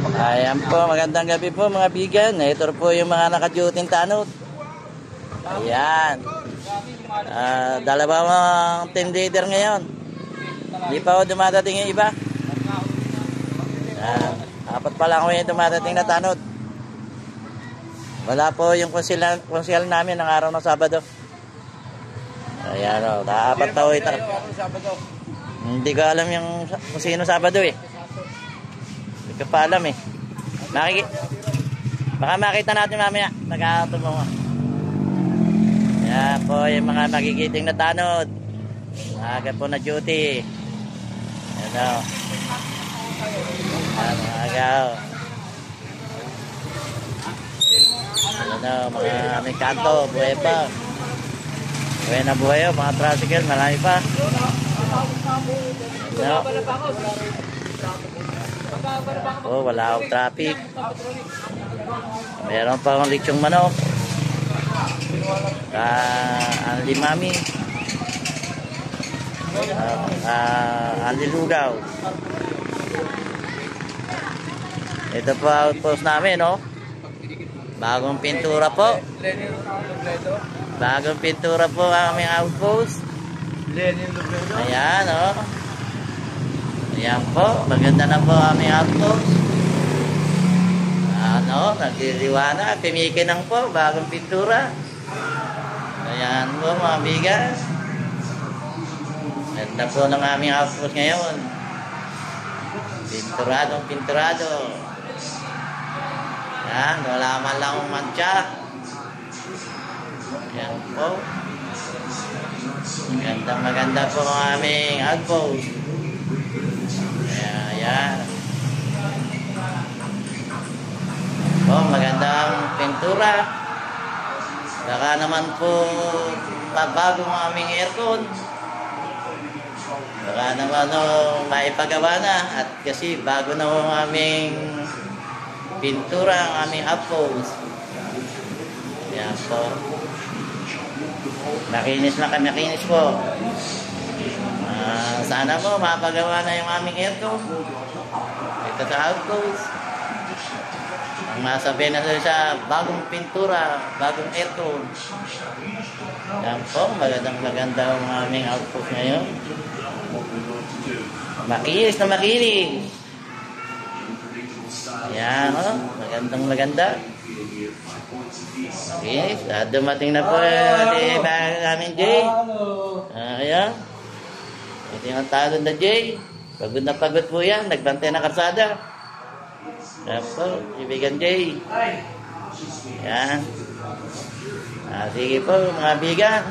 Ayan po, magandang gabi po mga bigan. Ito po yung mga naka-duty tanod. Ayan. Dalawang team leader ngayon. Hindi pa ako dumadating yung iba. Apat pa lang ako yung dumadating na tanod. Wala po yung konsyal namin ng araw ng Sabado. Ayan o, apat pa ako ito. Hindi ko alam yung kung sino Sabado eh. Hindi ko pa alam eh. Baka makita natin mamaya. Nagkatumo. Yan po yung mga magigiting na tanod. Maaga po na duty. Yan o. Maaga o. Yan o, mga aming kanto. Buhay pa. Buhay na buhay o. Mga tricycle, marami pa. Yan o. Oh, wala akong traffic. Meron pa akong lechong manok. Anli mami. Anli lugaw. Ito po outpost namin, no? Bagong pintura po. Bagong pintura po ang aming outpost. Ayan, no? Ayan po, maganda na po aming outpost. Nagdiriwana, pimikinang po, bagong pintura. Ayan po mga bigas. Ganda po ng aming outpost ngayon. Pinturadong pinturado. Ayan, wala man lang akong mantsa. Ayan po. Maganda po ang aming outpost. Ayan. Oh, magandang pintura. Baka naman po bago ang aming aircon. Baka naman maipagawa na. At kasi bago na ang aming pintura, ang aming outpost. Ayan po. Makinis po. Sana po mapagawa na yung aming aircon. Ito sa outpost. Ang masabi na sa bagong pintura, bagong aircon. Yan po, maganda ang aming outpost ngayon. Makinis na makinis. Yan o, maganda. Makinis. Dumating na po aming Jay. Ayan. Ito yung talon na Jay. Pagod na pagod po yan. Nagbantay na karsada. Yan po. Ibigan Jay. Yan. Sige po mga bigan.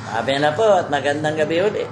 Sabi na po at magandang gabi ulit.